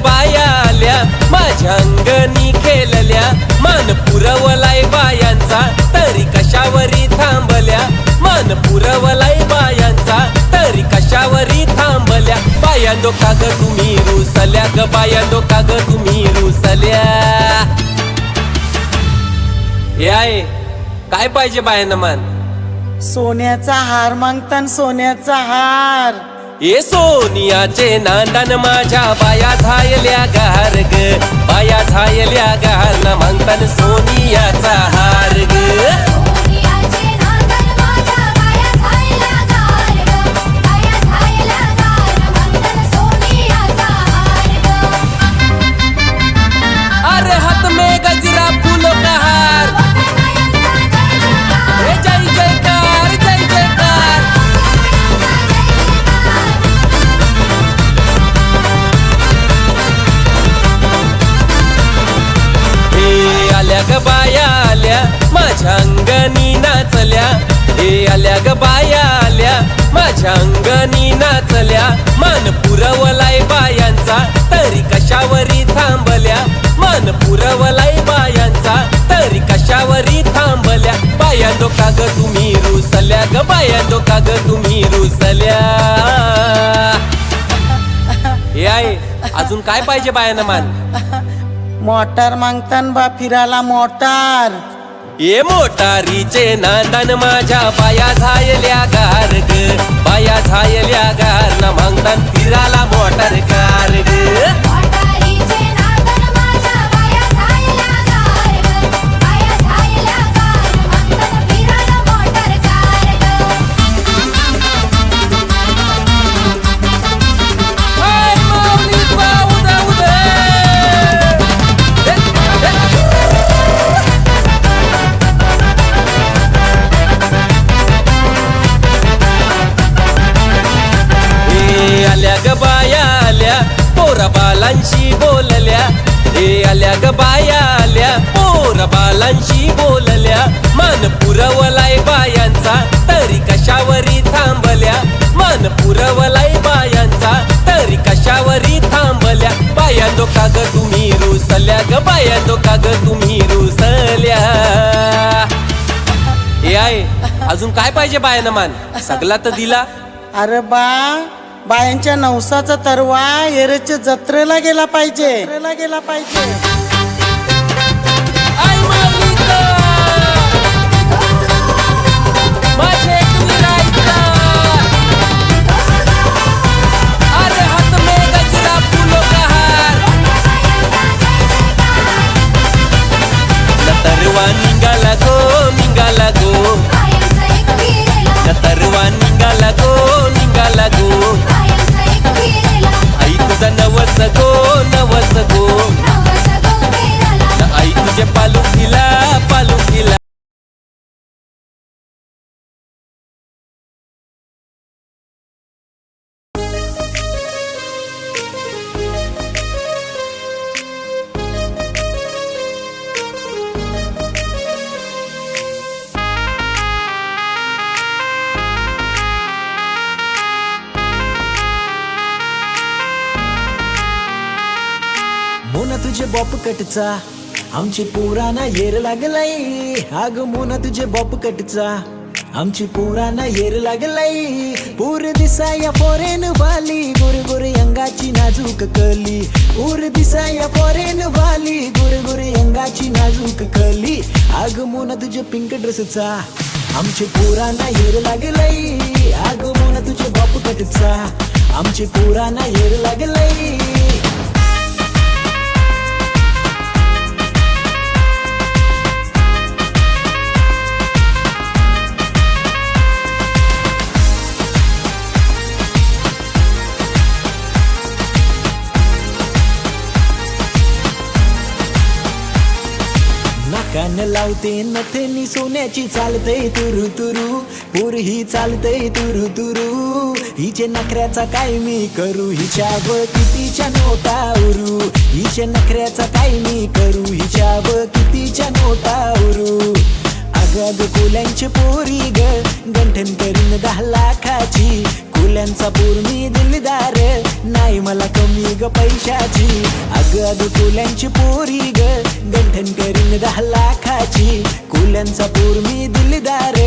बाया आल्या माझ्या अंगणी खेळल्या, मान पुरवलाय बायांचा तरी कशावरी थांबल्या, मान पुरवलाय बायांचा तरी कशावरी थांबल्या. बायांनो का ग तुम्ही रुसल्या ग, बायांनो का ग तुम्ही रुसल्या. हे आहे काय पाहिजे बायांना मान? सोन्याचा हार मागतान सोन्याचा हार. ए सोनियाचे नांदन माझ्या बाया झायल्या गार ग, बाया झायल्या गार ना मागतान सोनियाचा हार ग. अरे हाथ में गजरा फूलों का हार, जय जयकार जय जयकार. हे आल्या ग बाया आल्या माझ्या अंगणी नाचल्या, हे आल्या ग बाया आल्या माझ्या अंगणी नाचल्या, मान पुरवलाय बायांचा तरी कशावरी थांबल्या, मान पुरवलाय बायांचा तरी कशावरी थांबल्या. बायांनो का ग तुम्ही रुसल्या ग, बायांनो का ग तुम्ही रुसल्या. हे आहे अजून काय पाहिजे बायांना मान? मोटार मागतान बा फिराला मोटार. ए मोटारीचे नांदन माझ्या बाया झायल्या गार ग, बाया झायल्या गार ना मागतान फिराला मोटार कार ग. आल्या ग बाया आल्या पोरा बालांशी बोलल्या, हे आल्या ग बाया आल्या पोरा बालांशी बोलल्या, मान पुरवलाय बायांचा तरी कशावरी थांबल्या, मान पुरवलाय बायांचा तरी कशावरी थांबल्या. बायांनो का ग तुम्ही रुसल्या ग, बायांनो का ग तुम्ही रुसल्या. हे आहे अजून काय पाहिजे बायांना मान? सगळा तर दिला. अरे बा बायांच्या नवसाचा तरवा एरेच्या जत्रेला गेला पाहिजे, गेला पाहिजे. आई माऊलीचा माझे कुरायचा, अरे हाथ में गजरा फूलों का हार, नतरवा निघाला गो निघाला गो, नतरवा निघाला गो निघाला गो. आई तुझा नवस गो नवस गो, आई तुझे पालुखीला पालुखीला. मोना तुझे बॉप कटचा आमची पोरांना येर लागलाई, अग मोना तुझे बॉप कटचा आमची पोरांना येर लागलाई. पोर दिसाया फॉरेन वाली गोरे गोरे अंगाची नाजूक कली, पोर दिसाया फॉरेन वाली गोरे गोरे अंगाची नाजूक कली. अग मोना तुझे पिंक ड्रेसचा आमची पोरांना येर लागलाई, अग मोना तुझे बॉप कटचा आमची पोरांना येर लागलाई. कान लावते नथनी सोन्याची चालते तुरु तुरु, पोर ही चालते तुरु तुरु. हिचे नखऱ्याचा काय मी करू, हिच्यावर कितीच्या नोटा उरू, हिचे नखऱ्याचा काय मी करू, हिच्यावर कितीच्या नोटा उरू. अगं कोल्यांचे पोरी ग गंठन करीन 10 लाखाची, कोल्यांचा पोर मी दिलदार नाही मला कमी ग पैशाची. अग कोल्यांची पोरी ग गंठन करीन 10 लाखाची. कोल्यांचा पोर मी दिलदार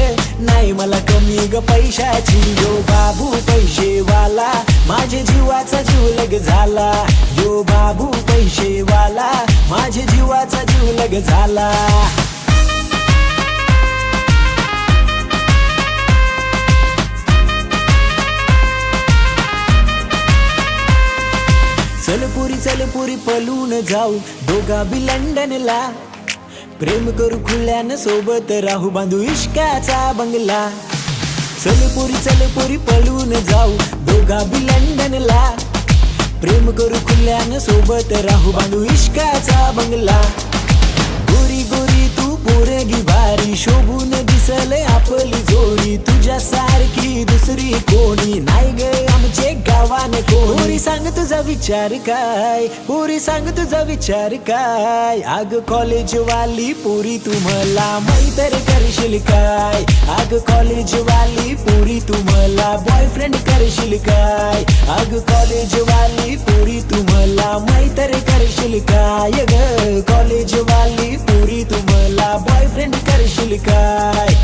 नाही मला कमी ग पैशाची. यो बाबू पैशेवाला माझे जीवाचा जीव लग झाला. यो बाबू पैशेवाला माझे जीवाचा जीव लग झाला. चल पुरी पळून जाऊ दोघा बी लंडनला. प्रेम करू खुल्यान सोबत राहू बांधू इश्काचा बंगला. चल पुरी पळून जाऊ दोघा बी लंडनला. प्रेम करू खुल्यान सोबत राहू बांधू इश्काचा बंगला. गोरी गोरी तू पोरगी भारी शोभून दिसल आपली जोडी. तुझ्या सारखी दुसरी कोणी नाही ग आमचे गावान कोणी. पोरी सांग तुझा विचार काय पोरी सांग तुझा विचार काय. अग कॉलेज वाली पोरी तुम्हाला मैत्र करशील काय. अग कॉलेज वाली पोरी तुम्हाला बॉयफ्रेंड करशील काय. अग कॉलेज वाली पोरी तुम्हाला मैत्र करशील काय. ग कॉलेज वाली पोरी तुम्हाला बॉयफ्रेंड करशील काय.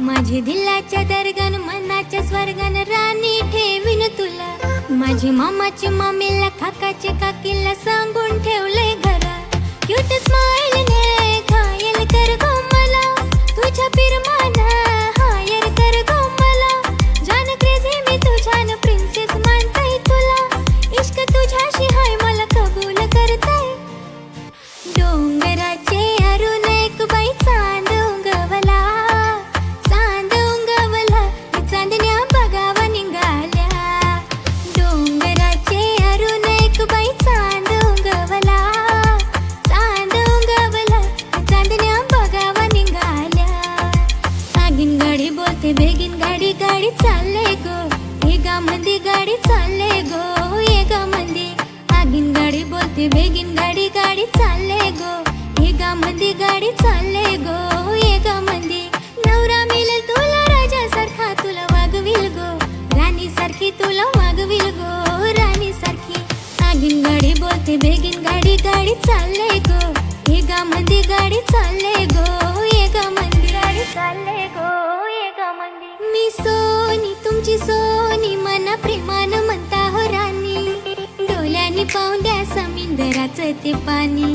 माझे दिलाच्या दर्गन मनाच्या स्वर्गन राणी ठेवीन तुला. माझे मामाचे मामीला काकाचे काकीला सांगून ठेवलंय घरा. क्यूट स्माइल ने घायल कर गो मला तुझ्या पिरमाना हायर कर गो मला. जान क्रेझी मी तुझ्यान प्रिन्सेस मानताय तुला. इश्क तुझ्याशी हाय मला कबूल करताय. डोंगराचे अरुण एक बाई चांद उगवला. चांदण्या बघावा निघाल्या. डोंगराचे अरुण एक बाई चांद उगवला. चांद उगवला चांदण्या बघावा निघाल्या. आगीन गाडी बोलते बेगीन गाडी गाडी चालले गो. एगामध्ये गाडी चालले गो एगामध्ये. आगीन गाडी बोलते बेगीन गाडी गाडी चालले गो. एगामध्ये गाडी चालले गो एगामध्ये. नवरा मिळेल तुला राजासारखा तुला वागविल गो. राणी सारखी तुला वागविल गो राणी सारखी. आगीन गाडी बोलते बेगीन गाडी गाडी चालले गो. एगामध्ये गाडी चालले गो एगामध्ये गाडी चालले गो एगामध्ये. मी सोनी तुमची सोनी मना प्रेमान म्हणता हो राणी. डोल्यानी पाहून द्या समुद्राचं ते पाणी.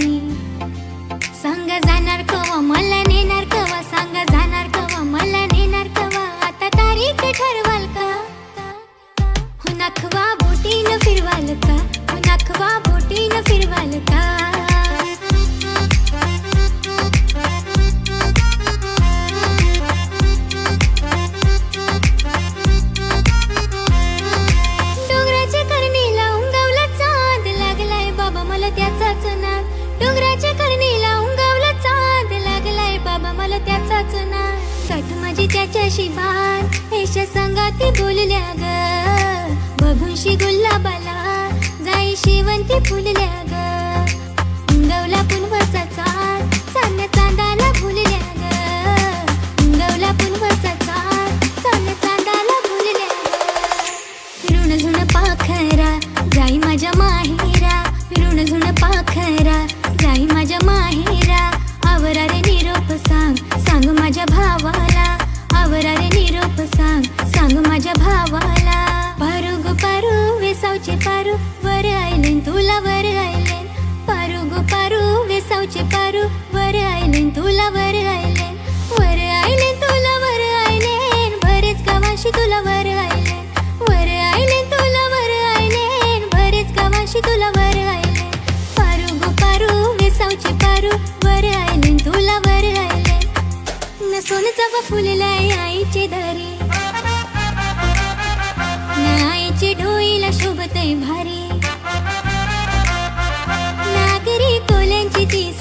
सांगा जाणार कवा मला नेणार कवा. सांगा जाणार कवा मला नेणार कवा. आता तारीख ठरवाल का. हो नाखवा बोटीनं फिरवाल का. हो नाखवा बोटीनं फिरवाल का. डोंगराच्या करणीला उंगावला चांद लागलाय बाबा मला त्याचाच नाद. डोंगराच्या करणीला उंगावला चांद लागलाय बाबा मला त्याचाच नाद. गाठ माझी त्याच्याशी बात ऐशा संगाती बोलल्या ग. बघूनशी गुलाबाला जाई शेवंती फुलल्या ग. उंगवला पुनवचा चांद चांद चांदाला फुलल्या ग. उंगवला पुनवचा चांद चांद चांदाला फुलल्या ग. ऋण झुण पाखरा जाई माझ्या माहेरा. ऋण झुण पाखरा जाई माझ्या माहेरा. आवरा रे निरोप सांग सांग माझ्या भावाला. आवरा रे निरोप सांग सांग माझ्या भावाला. पारू गो पारू वेसावचे पारू वर आयलेन तुला वर आयलेन. पारू गो पारू वेसावचे पारू वर आयलेन तुला वर आयलेन. वर आयलेन तुला वर आयलेन. जवा फुललाय आईचे दारी, आईचे डोईला शोभतय भारी, नागरी कोल्यांची ती